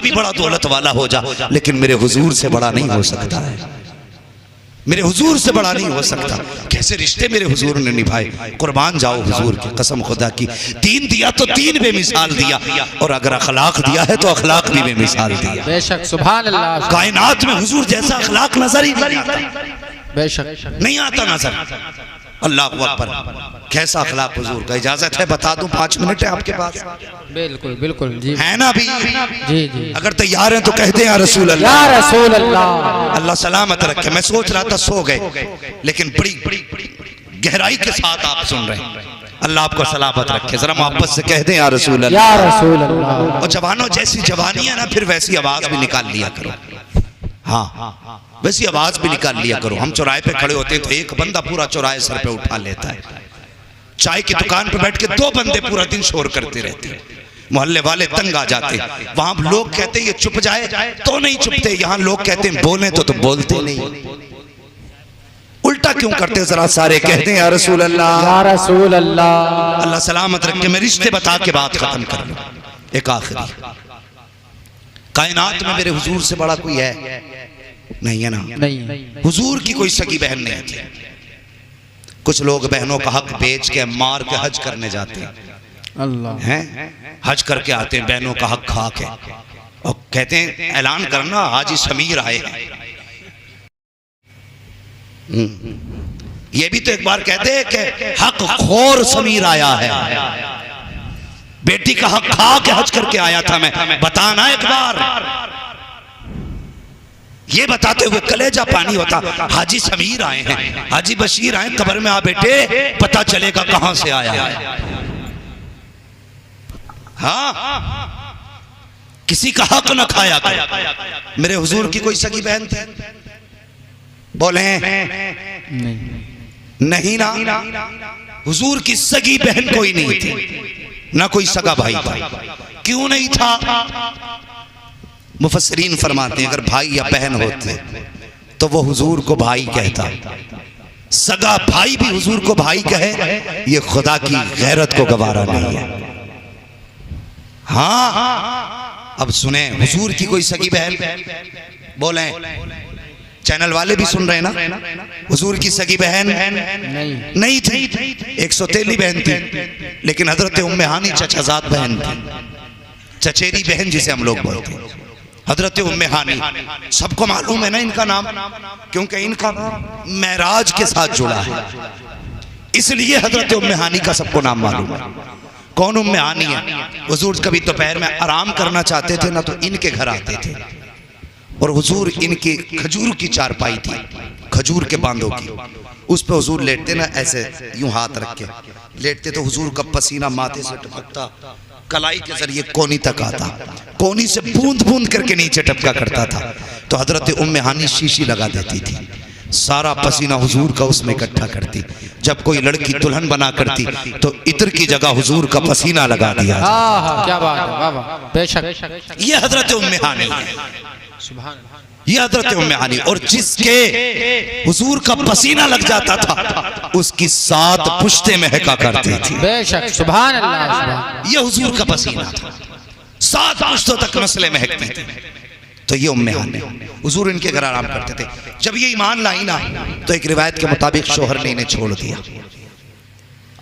भी बड़ा दौलत वाला हो जा, लेकिन मेरे हुजूर से बड़ा नहीं हो सकता है, मेरे हुजूर से बड़ा नहीं हो सकता। कैसे रिश्ते मेरे हुजूर ने निभाए, कुर्बान जाओ हुजूर की कसम खुदा की। दीन दिया तो दीन बेमिसाल दिया, और अगर अखलाक दिया है तो अखलाक भी बेमिसाल दिया। बेशक सुभान अल्लाह। कायनात में हुजूर जैसा अखलाक नजर ही नहीं आता, बेशक नहीं आता नजर। अल्लाह अकबर, कैसा अखलाक हुजूर का। इजाजत है बता दूं, 5 मिनट है आपके पास? बिल्कुल बिल्कुल जी, है ना अभी? जी जी, अगर तैयार हैं तो कहते हैं या रसूल अल्लाह, या रसूल अल्लाह। अल्लाह सलामत रखे। मैं सोच रहा था सो गए, लेकिन बड़ी गहराई के साथ आप सुन रहे हैं। अल्लाह आपको सलामत रखे। जरा मोहब्बत से कहते हैं या रसूल अल्लाह, या रसूल अल्लाह। और जवानों जैसी जवानी है ना, फिर वैसी आवाज भी निकाल लिया करो। हाँ, वैसी आवाज भी निकाल लिया करो। हम चौराहे पे खड़े होते हैं तो एक बंदा पूरा चौराहे सर पे उठा लेता है। चाय की दुकान पे बैठ के 2 बंदे पूरा दिन शोर करते रहते हैं, मोहल्ले वाले तंग आ जाते। वहां लोग कहते हैं ये चुप जाए तो नहीं चुपते, यहाँ लोग कहते हैं बोले तो बोलते नहीं। उल्टा क्यों करते? जरा सारे कहते हैं या रसूल अल्लाह, या रसूल अल्लाह। अल्लाह सलामत रखे। मैं रिश्ते बता के बात खत्म कर लूं। एक आखिरी, कायनात में मेरे हुजूर से बड़ा कोई है नहीं, है ना? नहीं, हुजूर की कोई सगी बहन नहीं थी। कुछ लोग बहनों का हक बेच के मार के हज करने जाते हैं, अल्लाह हैं, हज करके आते हैं बहनों का हक खा के, और कहते हैं ऐलान करना हाजी समीर आए हैं। ये भी तो एक बार कहते हैं कि हक खोर समीर आया है। बेटी का हक खा के हज करके आया था मैं, बताना एक बार। ये बताते हुए कलेजा पानी होता, हाजी समीर आए हैं, हाजी बशीर आए, कब्र में आ बेटे, पता चलेगा कहां से आया है। हाँ, किसी का हक न खाया कर। मेरे हुजूर की कोई सगी बहन थी? बोले नहीं ना, हुजूर की सगी बहन कोई नहीं थी, ना कोई सगा भाई था। क्यों नहीं था? मुफस्सिरीन फरमाते हैं अगर भाई या बहन होते तो वो हुजूर को भाई कहता। सगा भाई भी हुजूर को भाई कहे, ये खुदा की गैरत को गवारा नहीं है। हाँ, अब सुने, हुजूर की कोई सगी बहन? बोले, चैनल वाले भी सुन रहे हैं ना? हुजूर की सगी बहन नहीं थी। 113 बहन थी, लेकिन हजरत उम्मे हानी चचाजाद बहन थी, चचेरी बहन जिसे हम लोग बोलते हैं, हजरत उम्मे हानी। सबको मालूम है ना इनका नाम, क्योंकि इनका मेराज के साथ जुड़ा है, इसलिए हजरत उम्मे हानी का सबको नाम मालूम है। कौन उम्मे हानी है? हुजूर कभी दोपहर में आराम करना चाहते थे ना, तो इनके घर आते थे, और हुजूर इनकी खजूर की चारपाई थी, खजूर के बांधों की, उस पे हुजूर लेटते ना, ऐसे यूं हाथ रख के लेटते, तो हुजूर का पसीना माथे से टपकता, कलाई के जरिए कोनी तक आता, कोनी से बूंद बूंद करके नीचे टपका करता था। तो हजरत उम्मे हानी शीशी लगा देती थी, सारा पसीना हुजूर का उसमें इकट्ठा करती। जब कोई लड़की दुल्हन बना करती तो इत्र की जगह हुजूर का पसीना लगा दिया। क्या बात है, वाह वाह, बेशक। ये हजरत उम्मे हानी, ये हजरत उम्मे हानी। और जिसके हुजूर का पसीना लग जाता था उसकी 7 पुश्तें महका करती थी। बेशक, सुभान अल्लाह। ये हुजूर का पसीना था, 7 पुश्तों तक नस्लें महकती थी। तो ये उम्मे हानी, हुजूर इनके घर आराम करते थे। जब ये ईमान लाई ना, तो एक रिवायत के मुताबिक शोहर ने इन्हें छोड़ दिया।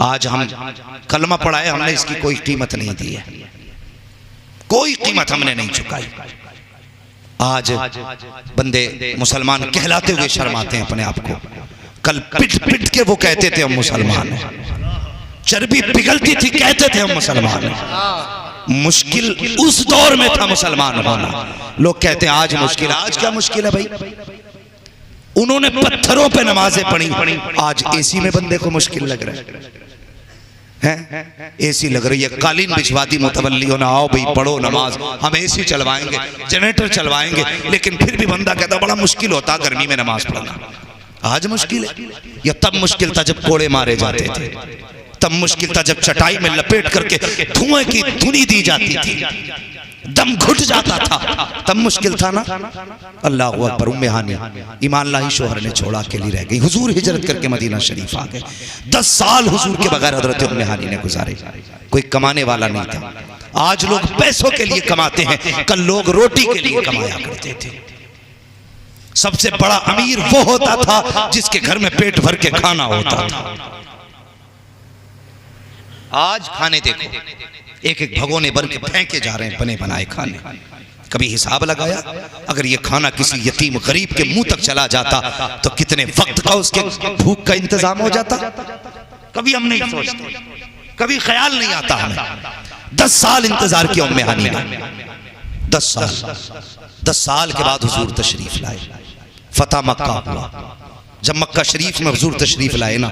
आज हम कलमा पढ़ाए, हमने इसकी कोई कीमत नहीं दी है, कोई कीमत हमने नहीं चुकाई। आज बंदे मुसलमान कहलाते हुए शर्माते हैं अपने आप को। कल पिट पिट के वो कहते थे हम मुसलमान हैं, चर्बी पिघलती थी कहते थे हम मुसलमान हैं। मुश्किल उस दौर में था मुसलमान होना। लोग कहते हैं आज मुश्किल, आज क्या मुश्किल है भाई? उन्होंने पत्थरों पे नमाजें पढ़ी, आज एसी में बंदे को मुश्किल लग रहा है। एसी लग रही है, कालीन बिछवा दी मुतवल्लियों ने, आओ भाई पढ़ो नमाज, हम एसी चलवाएंगे, जनरेटर चलवाएंगे, लेकिन फिर भी बंदा कहता बड़ा मुश्किल होता गर्मी में नमाज पढ़ना। आज मुश्किल है? या तब मुश्किल था जब कोड़े मारे जाते थे, तब मुश्किल था जब चटाई में लपेट करके धुएं की धुनी दी जाती थी, दम घुट जाता था, तब मुश्किल था ना। अल्लाह अकबर। उम्मे हानी ईमान लाही, शोहर ने छोड़ा, अकेली रह गई। हुजूर हिजरत करके मदीना शरीफ आ गए। 10 साल हुजूर के बगैर हजरत उम्मे हानी ने गुजारे। कोई कमाने वाला नहीं था, आज लोग पैसों के लिए कमाते हैं, कल लोग रोटी के लिए कमाया करते थे। सबसे बड़ा अमीर वो होता था जिसके घर में पेट भर के खाना होता था। आज खाने देखो, एक एक भगोने भर के फेंके जा रहे हैं बने बनाए खाने। कभी हिसाब लगाया अगर ये खाना किसी यतीम गरीब के मुंह तक चला जाता तो कितने वक्त का उसके भूख का इंतजाम हो जाता? कभी हम नहीं सोचते, कभी ख्याल नहीं आता हमें। 10 साल इंतजार किया उम्मे हानी ने, 10 साल के बाद हुजूर तशरीफ लाए। फतह मक्का हुआ। जब मक्का शरीफ में हुजूर तशरीफ लाए ना,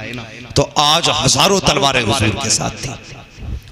तो आज हजारों तलवारें हुजूर के साथ थी,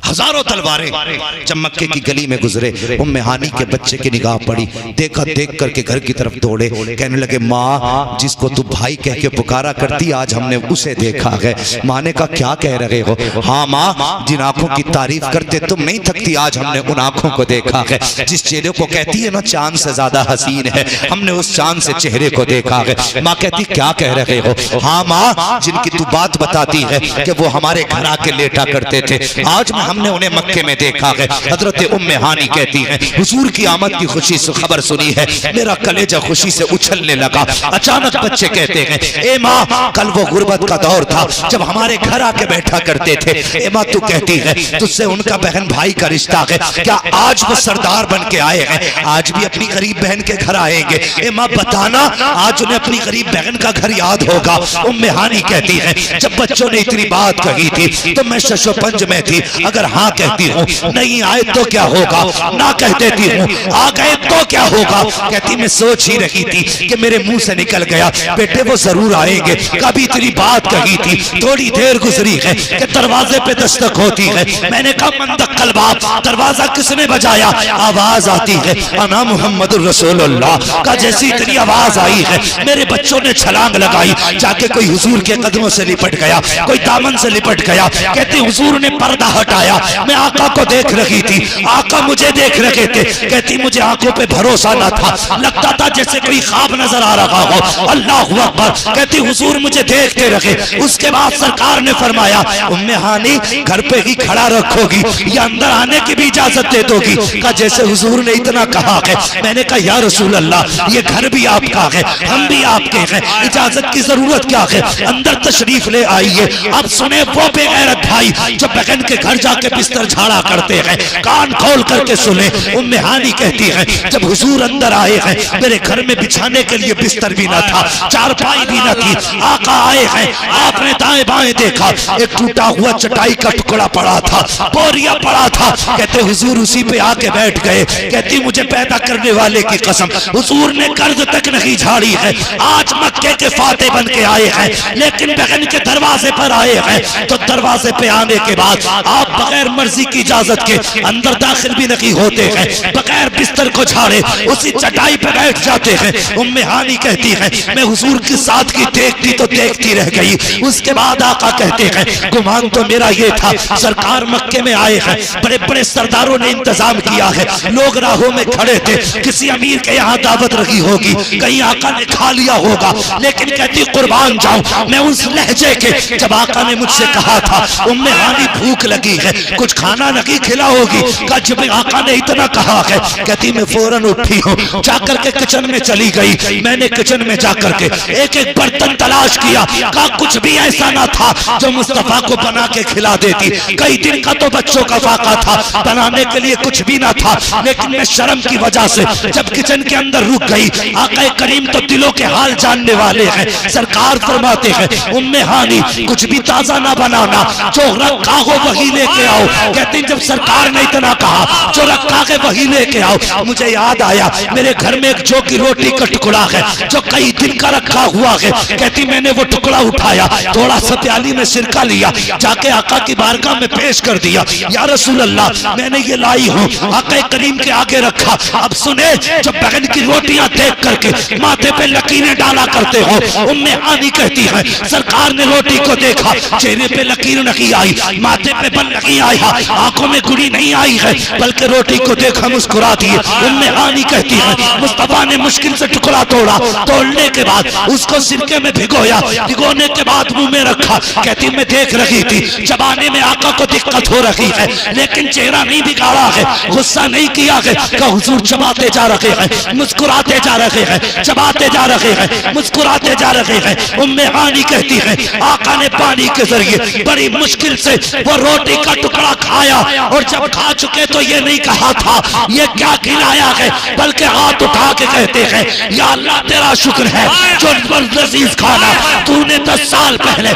हजारों तलवारें। जब मक्के की गली में गुजरे, उम्मे हानी के बच्चे की निगाह पड़ी, देखा, देख करके घर की तरफ दौड़े, कहने लगे माँ जिसको तू भाई कह के पुकारा करती आज हमने उसे देखा है। माँ ने कहा क्या कह रहे हो? हाँ माँ, जिन आंखों की तारीफ करते तुम नहीं थकती आज हमने उन आंखों को देखा है। जिस चेहरे को कहती है ना चांद से ज्यादा हसीन है, हमने उस चांद से चेहरे को देखा है। माँ कहती क्या कह रहे हो? हाँ माँ, जिनकी तू बात बताती है कि वो हमारे घर आके लेटा करते थे, आज हमने उन्हें मक्के में देखा है। हजरत उम्मे हानी कहती हैं हुजूर की आमद की खुशी से खबर सुनी है, मेरा कलेजा खुशी से उछलने लगा। अचानक बच्चे कहते हैं ए माँ, कल वो गुर्बत का दौर था जब हमारे घर आके बैठा करते थे। ए माँ, तू कहती है तुझसे उनका बहन भाई का रिश्ता है, क्या आज वो सरदार बन के आए हैं? आज भी अपनी गरीब बहन के घर आएंगे? ए माँ बताना, आज उन्हें अपनी गरीब बहन का घर याद होगा? उम्मे हानी कहती है जब बच्चों ने इतनी बात कही थी तो मैं शशोपंज में थी। अगर हाँ कहती हूँ, नहीं आए तो क्या होगा? ना कह देती हूँ, आ गए तो क्या होगा? कहती मैं सोच ही रही थी कि मेरे मुंह से निकल गया बेटे वो जरूर आएंगे। कभी इतनी बात कही थी, थोड़ी देर गुजरी है कि दरवाजे पे दस्तक होती है। मैंने कहा मंदक कलबाब, दरवाजा किसने बजाया? आवाज आती है अना मुहम्मद रसूलुल्लाह का। जैसी इतनी आवाज आई है मेरे बच्चों ने छलांग लगाई, जाके कोई हुजूर के कदमों से लिपट गया, कोई दामन से लिपट गया। कहती हुजूर ने पर्दा हटाया, मैं आका को देख रही थी, आका मुझे देख रहे थे। कहती मुझे आंखों पे भरोसा ना था, लगता था जैसे कोई ख्वाब नजर आ रहा हो। अल्लाहु अकबर। कहती हुजूर मुझे देखते रहे। उसके बाद सरकार ने फरमाया उम्मे हानी घर पे ही खड़ा रखोगी या अंदर आने की भी इजाजत दे दोगी? कहा जैसे हुजूर ने इतना कहा है। मैंने कहा या रसूल अल्लाह, ये घर भी आपका है, हम भी आपके हैं, इजाजत की जरूरत क्या है? अंदर तशरीफ ले आइए। अब सुने वो बेगैरत भाई जो बहन के घर जाके बिस्तर झाड़ा करते हैं, कान खोल करके सुने। उम्मे हानी कहती है जब हुजूर अंदर आए हैं मेरे घर में बिछाने के लिए बिस्तर भी ना था, चारपाई भी ना थी। आका आए हैं, आपने दाएं बाएं देखा, एक टूटा हुआ चटाई का टुकड़ा पड़ा था, बोरिया पड़ा था। कहते हुजूर उसी पे आके बैठ गए। कहती मुझे पैदा करने वाले की कसम, हुजूर ने कर्ज तक नहीं झाड़ी है। आज मक्के के फाते बन के आए हैं, लेकिन बहन के दरवाजे पर आए हैं तो दरवाजे पे आने के बाद आप बगैर मर्जी की इजाजत के अंदर दाखिल भी नहीं होते हैं, बगैर बिस्तर को झाड़े उसी चटाई पे बैठ जाते हैं। उम्मे हानी कहती है मैं हुजूर की सादगी देखती तो देखती रह गई। उसके बाद आका कहते हैं गुमान तो मेरा ये था सरकार मक्के में आए हैं, बड़े बड़े सरदारों ने इंतजाम किया है, लोग राहों में खड़े थे, किसी अमीर के यहाँ दावत रखी होगी, कहीं आका ने खा लिया होगा। लेकिन कहती कुर्बान जाऊं मैं उस लहजे के जब आका ने मुझसे कहा था उम्मे हानी भूख लगी है कुछ खाना नहीं खिला होगी। कहा जब आका ने इतना कहा है, कहती मैं फौरन उठी हूँ, जाकर के किचन में चली गई। मैंने किचन में जाकर के एक एक बर्तन तलाश किया, कहा कुछ भी ऐसा ना था जो मुस्तफा को बना के खिला देती। कई दिन का तो बच्चों का फाका था, बनाने के लिए कुछ भी ना था। लेकिन मैं शर्म की वजह से जब किचन के अंदर रुक गई, आका करीम तो दिलों के हाल जानने वाले हैं, सरकार फरमाते हैं उम्मे हानी कुछ भी ताजा ना बनाना, जो रखा हो वही लेके आओ। कहते जब सरकार ने इतना कहा जो रखा है वही लेके आओ, मुझे याद आया मेरे घर में एक जौ की रोटी का टुकड़ा है जो कई दिन का रखा हुआ है। कहती मैंने वो टुकड़ा उठाया, थोड़ा सा प्याली में सिरका लिया, जाके आका की बारगाह में पेश कर दिया। या रसूल अल्लाह मैंने ये लाई हूँ, आका करीम के आगे रखा। अब सुने जब बहन की रोटियां देख करके माथे पे लकीरें डाला करते हो, उम्मे हानी कहती है सरकार ने रोटी को देखा, चेहरे पे लकीर नहीं आई, माथे पे बल नहीं आया, आंखों में गुड़ी नहीं आई है, बल्कि रोटी को देखा मुस्कुराती है। उम्मे हानी कहती है मुस्तफा ने मुश्किल से टुकड़ा तोड़ा, तोड़ने के बाद उसको सिरके में भिगोया, भिगोने के बाद मुंह में रखा। कहती मैं देख रही थी चबाने में आका को दिक्कत हो रही है, लेकिन चेहरा नहीं बिगाड़ा है, गुस्सा नहीं किया है। हुजूर चबाते जा रहे हैं, मुस्कुराते जा रहे हैं, चबाते जा रहे हैं, मुस्कुराते जा रहे हैं। उम्मे हानी कहती है आका ने पानी के जरिए बड़ी मुश्किल से वो रोटी का टुकड़ा खाया, और जब खा चुके तो ये नहीं कहा था ये क्या खिलाया है, बल्कि हाथ उठा के कहते हैं या अल्लाह तेरा शुक्र है जो लजीज खाना तूने 10 साल पहले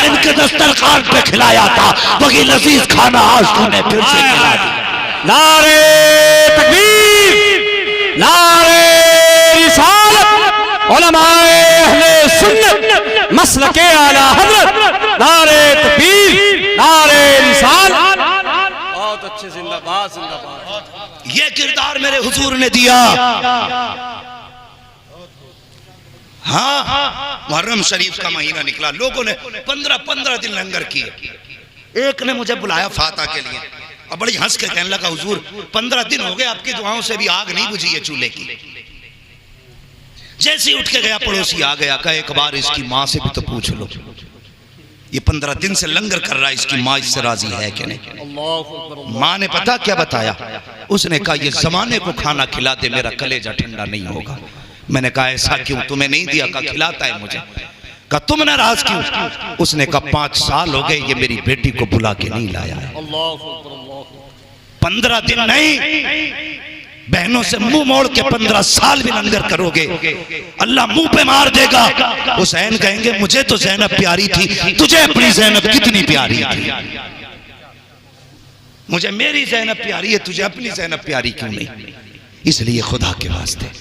इनके दस्तरखान पे खिलाया था, वही लजीज खाना आज तूने फिर से खिला दिया। नारे तकबीर, नारे रिसालत, उलमाए अहले सुन्नत, मसलके आला हज़रत, नारे तकबीर, नारे रिसालत। बहुत अच्छे, जिंदाबाद जिंदाबाद। ये किरदार मेरे हुजूर ने दिया। हाँ, मुहर्रम शरीफ का महीना निकला, लोगों ने 15 दिन लंगर किए। एक ने मुझे बुलाया फाता के लिए और बड़ी हंस के कहने लगा हुजूर 15 दिन हो गए आपकी दुआओं से भी आग नहीं बुझी है चूल्हे की। जैसे ही उठ के गया पड़ोसी आ गया, कहा एक बार इसकी माँ से भी तो पूछ लो, ये 15 दिन से लंगर कर रहा है, इसकी माँ इससे राजी है कि नहीं। माँ ने पता क्या बताया, उसने कहा ये जमाने को खाना खिला दे मेरा कलेजा ठंडा नहीं होगा। मैंने कहा ऐसा क्यों, तुम्हें नहीं दिया? कहा खिलाता है मुझे। कहा तुम नाराज क्यों? उसने कहा 5 साल हो गए ये मेरी बेटी को बुला के नहीं लाया है। 15 दिन नहीं, बहनों से मुंह मोड़ के 15 साल भी लंगर करोगे अल्लाह मुंह पे मार देगा। हुसैन कहेंगे मुझे तो ज़ैनब प्यारी थी, तुझे अपनी ज़ैनब कितनी प्यारी थी? मुझे मेरी ज़ैनब प्यारी है, तुझे अपनी ज़ैनब प्यारी क्यों नहीं? इसलिए खुदा के वास्ते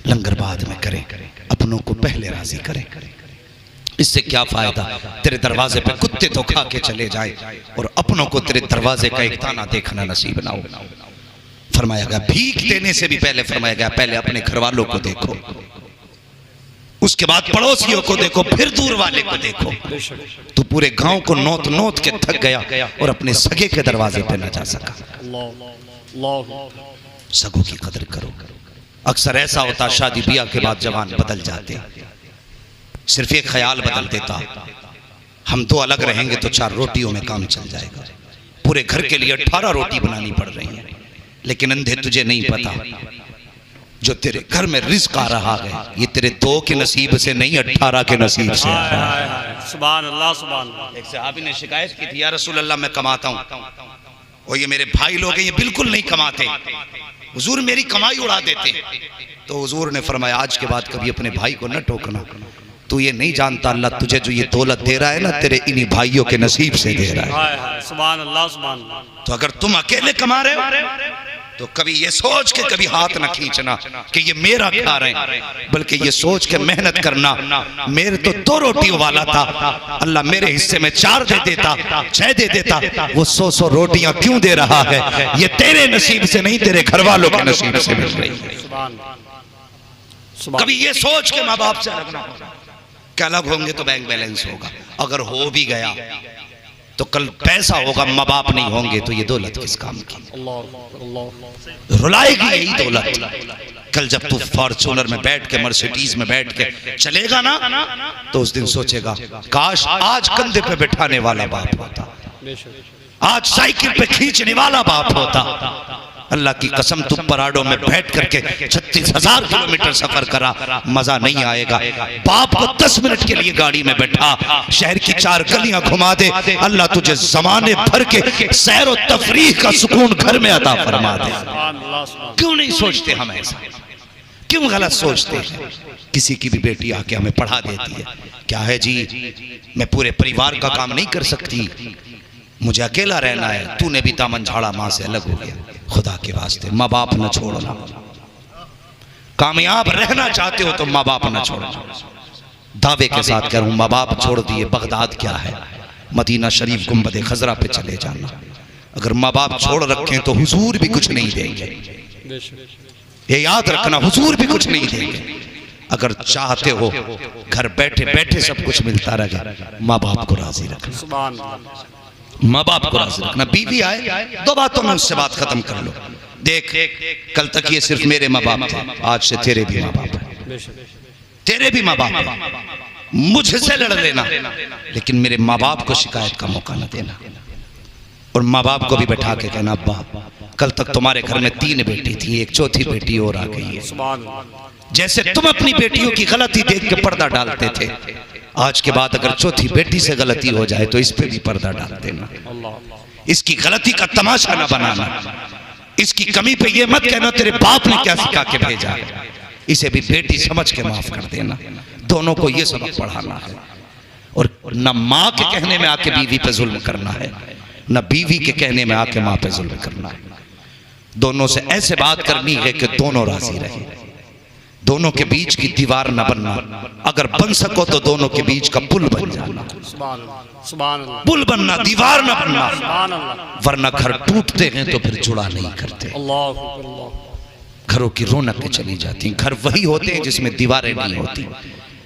लंगर बाद में करें, अपनों को पहले राजी करें। इससे क्या फायदा, तेरे दरवाजे पे कुत्ते तो खा के चले जाए और अपनों को तेरे दरवाजे का एक ताना देखना नसीब ना हो। फरमाया गया भीख देने से भी पहले फरमाया गया पहले अपने घर वालों को देखो, उसके बाद पड़ोसियों को देखो, फिर दूर वाले को देखो। तो पूरे गांव को नोत नोत के थक गया और अपने सगे के दरवाजे पे न जा सका। सगों की कदर करो। अक्सर ऐसा होता शादी ब्याह के बाद जवान बदल जाते, सिर्फ एक ख्याल बदल देता, हम 2 अलग रहेंगे तो 4 रोटियों में काम चल जाएगा। पूरे घर के लिए 18 रोटी बनानी पड़ रही है, लेकिन अंधे तुझे नहीं पता जो तेरे घर में रिस्क आ रहा है ये तेरे 2 के नसीब से नहीं 18 के नसीब से आ रहा है। सुभान अल्लाह, सुभान अल्लाह। एक सहाबी ने शिकायत की थी या रसूल अल्लाह मैं कमाता हूँ और ये मेरे भाई लोग हैं ये बिल्कुल नहीं कमाते, हुजूर मेरी कमाई उड़ा देते। तो हुजूर ने फरमाया आज के बाद कभी अपने भाई को न टोकना, तू ये नहीं जानता अल्लाह तुझे जो ये दौलत दे रहा है ना तेरे इन्हीं भाइयों के नसीब से दे रहा है। सुभान अल्लाह, सुभान अल्लाह। तो अगर तुम अकेले कमा रहे हो तो कभी ये सोच के कभी हाथ न खींचना कि ये मेरा खा रहे हैं, बल्कि ये सोच के मेहनत करना मेरे तो 2 रोटियों वाला था, अल्लाह मेरे हिस्से में 4 दे देता, 6 दे देता, वो 100 रोटियां क्यों दे रहा है? ये तेरे नसीब से नहीं तेरे घर वालों के नसीब से मिल रही है। कभी ये सोच के माँ बाप से अलग ना हो, क्या अलग होंगे तो बैंक बैलेंस होगा, अगर हो भी गया तो कल पैसा होगा, माँ बाप नहीं होंगे तो ये दौलत किस काम की? रुलाएगी यही दौलत। कल जब तू फॉर्च्यूनर में बैठ के मर्सिडीज में बैठ के चलेगा ना तो उस दिन सोचेगा काश आज कंधे पे बिठाने वाला बाप होता, आज साइकिल पे खींचने वाला बाप होता। अल्लाह की कसम तू पराडों में बैठ करके 36,000 किलोमीटर सफर करा, मजा नहीं आएगा। बाप को 10 मिनट के लिए गाड़ी में बैठा, शहर की 4 गलियां घुमा दे, अल्लाह तुझे जमाने भर के सैर और तफरीह का सुकून घर में अता फरमा दे। क्यों नहीं सोचते हम ऐसा? क्यों गलत सोचते हैं? किसी की भी बेटी आके हमें पढ़ा देती है, क्या है जी मैं पूरे परिवार का काम नहीं कर सकती, मुझे अकेला रहना है, तूने भी दामन झाड़ा माँ से अलग हो गया। खुदा के वास्ते माँ बाप न छोड़ना, कामयाब रहना चाहते हो तो माँ बाप न छोड़ना। दावे के साथ कह रहा हूं माँ बाप छोड़ दिए, बगदाद क्या है, मदीना शरीफ गुंबद खजरा पे चले जाना। अगर माँ बाप छोड़ रखें तो हुजूर भी कुछ नहीं देंगे, ये याद रखना, हुजूर भी कुछ नहीं देंगे। अगर चाहते हो घर बैठे बैठे सब कुछ मिलता रहे, माँ बाप को राजी रखना। माँ बाप को राजी रखना। बीवी आए, दो बातों में उससे बात खत्म कर लो। देख, कल तक ये सिर्फ मेरे माँ बाप थे, आज से तेरे भी माँ बाप है, तेरे भी माँ बाप है। मुझसे लड़ लेना, लेकिन मेरे माँ बाप को शिकायत का मौका न देना। और माँ बाप को भी बैठा के कहना, अब्बा कल तक तुम्हारे घर में 3 बेटी थी, एक चौथी बेटी और आ गई है। जैसे तुम अपनी बेटियों की गलती देख के पर्दा डालते थे, आज के बाद अगर चौथी बेटी से गलती हो जाए तो इस पे भी पर्दा डाल देना। इसकी गलती का तमाशा न बनाना, इसकी कमी पे ये मत कहना तेरे बाप ने क्या सिखा के भेजा, इसे भी बेटी समझ के माफ कर देना। दोनों को ये सबक पढ़ाना है। और न माँ के कहने में आके बीवी पे जुल्म करना है, न बीवी के कहने में आके माँ पे जुल्म करना है। दोनों से ऐसे बात करनी है कि दोनों राजी रहे, दोनों के बीच की दीवार न बनना। अगर बन सको तो दोनों के बीच का पुल बन जाना, पुल बनना, दीवार न बनना। वरना घर टूटते हैं तो फिर जुड़ा नहीं करते, घरों की रौनकें चली जाती हैं। घर वही होते हैं जिसमें दीवारें नहीं होती।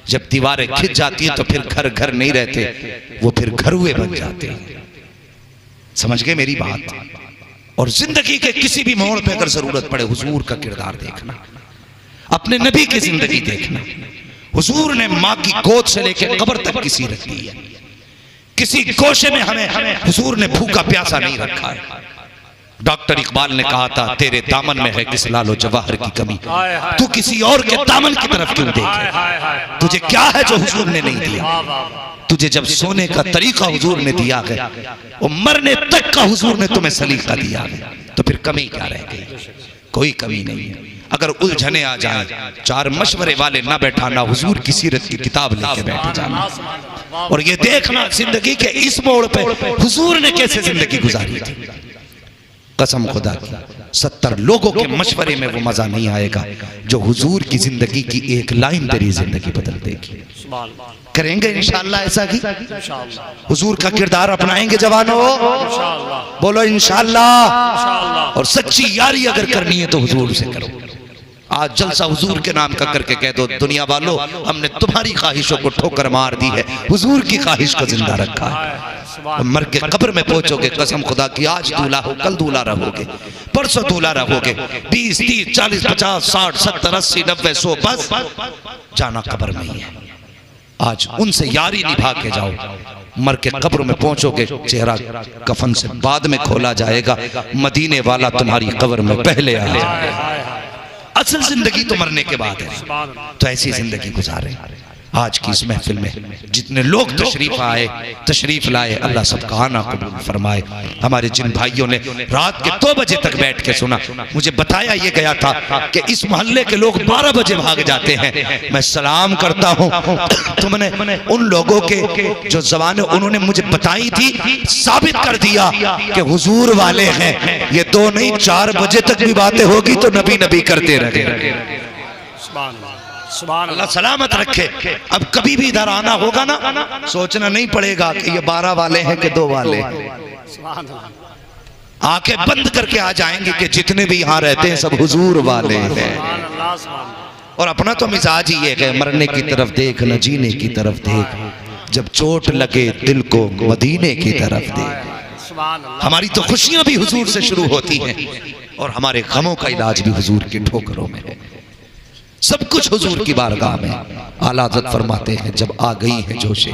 जब दीवारें खिंच जाती हैं तो फिर घर घर नहीं रहते, वो फिर घरुए बन जाते हैं। समझ गए मेरी बात? और जिंदगी के किसी भी मोड़ पे अगर जरूरत पड़े, हुजूर का किरदार देखना, अपने नबी की जिंदगी देखना। हुजूर ने माँ की गोद से लेकर कब्र तक की सीरत दी है। किसी गोशे में हमें हुजूर ने भूखा प्यासा नहीं रखा है। डॉक्टर इकबाल ने कहा था, तेरे दामन में है किस लालो जवाहर की कमी, तू किसी और के दामन की तरफ क्यों देखे? तुझे क्या है जो हुजूर ने नहीं दिया? तुझे जब सोने का तरीका हुजूर ने दिया है, और मरने तक का हुजूर ने तुम्हें सलीका दिया है, तो फिर कमी क्या रह गई? कोई कमी नहीं है। अगर उलझने आ जाए, 4 मशवरे वाले ना बैठाना, हुजूर की सीरत की किताब लेके बैठ जाना और ये देखना जिंदगी के इस मोड़ पे हुजूर ने कैसे जिंदगी गुजारी थी। कसम खुदा की, 70 लोगों के मशवरे में वो मजा नहीं आएगा जो हुजूर की जिंदगी की एक लाइन तेरी जिंदगी बदल देगी। करेंगे इंशाअल्लाह ऐसा ही? हुजूर का किरदार अपनाएंगे जवानों? बोलो इंशाअल्लाह। और सच्ची यारी अगर करनी है तो हुजूर से करो। आज जलसा हुजूर के नाम का करके कह दो, दुनिया वालों हमने तुम्हारी ख्वाहिशों को ठोकर मार दी है, हुजूर की ख्वाहिश को जिंदा रखा है। मर के कब्र में पहुंचोगे, कसम खुदा की, आज दूल्हा हो कल दूल्हा रहोगे, परसों दूल्हा रहोगे, 20, 30, 40, 50, 60, 70, 80, 90, 100, बस जाना कब्र में ही है। आज उनसे यारी निभा के जाओ। मर के कब्र में पहुंचोगे, चेहरा कफन से बाद में खोला जाएगा, मदीने वाला तुम्हारी कब्र में पहले आ जाएगा। असल जिंदगी तो मरने के बाद है। तो ऐसी जिंदगी गुजारे। आज की इस महफिल में जितने लोग तशरीफ लाए, अल्लाह सबका आना कबूल फरमाए। हमारे जिन भाइयों ने रात के 2 बजे तक बैठ के सुना, मुझे बताया ये गया था कि इस मोहल्ले के लोग 12 बजे भाग जाते हैं। मैं सलाम करता हूँ, तुमने उन लोगों के जो ज़बानें उन्होंने मुझे बताई थी, साबित कर दिया कि हुजूर वाले हैं। ये 2 नहीं 4 बजे तक भी बातें होगी तो नबी नबी करते रहे। अल्लाह सलामत रखे। अब कभी भी इधर आना होगा ना, सोचना नहीं पड़ेगा कि ये 12 वाले हैं कि 2 वाले। आंखें बंद करके आ जाएंगे कि जितने भी यहाँ रहते हैं सब हुजूर वाले हैं। और अपना तो मिजाज ही है, मरने की तरफ देख न जीने की तरफ देख, जब चोट लगे दिल को मदीने की तरफ देख। हमारी तो खुशियां भी हुजूर से शुरू होती हैं और हमारे गमों का इलाज भी हुजूर की ठोकरों में है। सब कुछ हुजूर की बारगाह में। आला हज़रत फरमाते हैं, जब आ गई है जोशे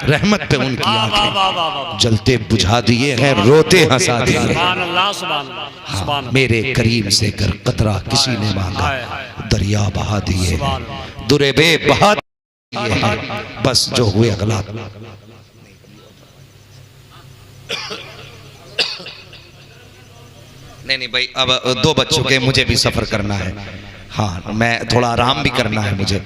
रहमत पे उनकी आंखें, जलते बुझा दिए हैं, रोते हंसा दिए हैं। हाँ, मेरे करीम से कर कतरा किसी ने मांगा, दरिया बहा दिए हैं, दुरेबे बहा दिए हैं, बस जो हुए अगला। नहीं भाई, अब 2 बज चुके, मुझे भी सफर करना है। हाँ, मैं थोड़ा आराम भी करना है मुझे।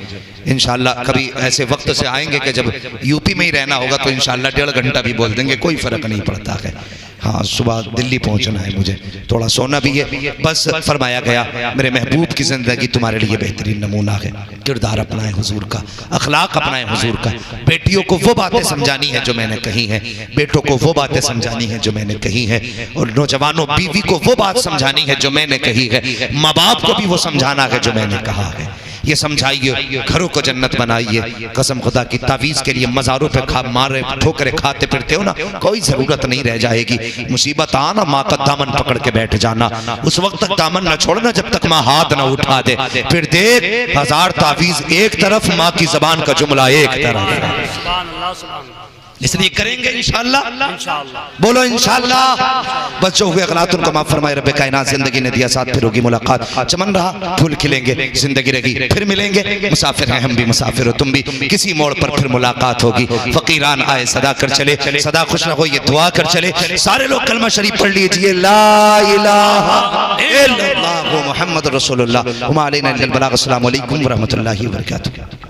इंशाल्लाह कभी ऐसे वक्त से आएंगे कि जब यूपी में ही रहना होगा तो इंशाल्लाह 1.5 घंटा भी बोल देंगे, कोई फ़र्क नहीं पड़ता है। हाँ, सुबह दिल्ली पहुंचना है मुझे, थोड़ा सोना भी है। बस फरमाया गया, मेरे महबूब की ज़िंदगी तुम्हारे लिए बेहतरीन नमूना है। किरदार अपनाए हुजूर का, अखलाक अपनाए हुजूर का। बेटियों को वो बातें समझानी है जो मैंने कही है, बेटों को वो बातें समझानी है जो मैंने कही है, और नौजवानों बीवी को वो बात समझानी है जो मैंने कही है, माँ बाप को भी वो समझाना है जो मैंने कहा है। ये समझाइए, घरों को जन्नत बनाइए। कसम खुदा की तावीज के लिए मज़ारों पे खा मारे ठोकरे खाते फिरते हो ना, कोई ज़रूरत नहीं रह जाएगी। मुसीबत आना माँ का दामन पकड़ के बैठ जाना, उस वक्त तक दामन न छोड़ना जब तक माँ हाथ न उठा दे। फिर देख 1000 तावीज एक तरफ, माँ की ज़बान का जुमला एक तरफ। सुभान अल्लाह, सुभान अल्लाह। इसलिए करेंगे इंशाअल्लाह, इंशाअल्लाह। बोलो इंशाअल्लाह। बस जो हुए गलत उनको माफ फरमाए रब्बे कायनात। जिंदगी ने दिया साथ, फिर होगी मुलाकात। चमन रहा फूल खिलेंगे, जिंदगी रही फिर मिलेंगे। मुसाफिर हैं हम भी, मुसाफिर हो तुम भी, किसी मोड़ पर फिर मुलाकात होगी। फकीरान आए सदा कर चले, सदा खुश रहो ये दुआ कर चले। सारे लोग कलमा शरीफ पढ़ लीजिए, ला इलाहा इल्लल्लाह मुहम्मद रसूलुल्लाह व मा अलैना इल्लल बलाग। अस्सलामु अलैकुम व रहमतुल्लाहि व बरकातुहू।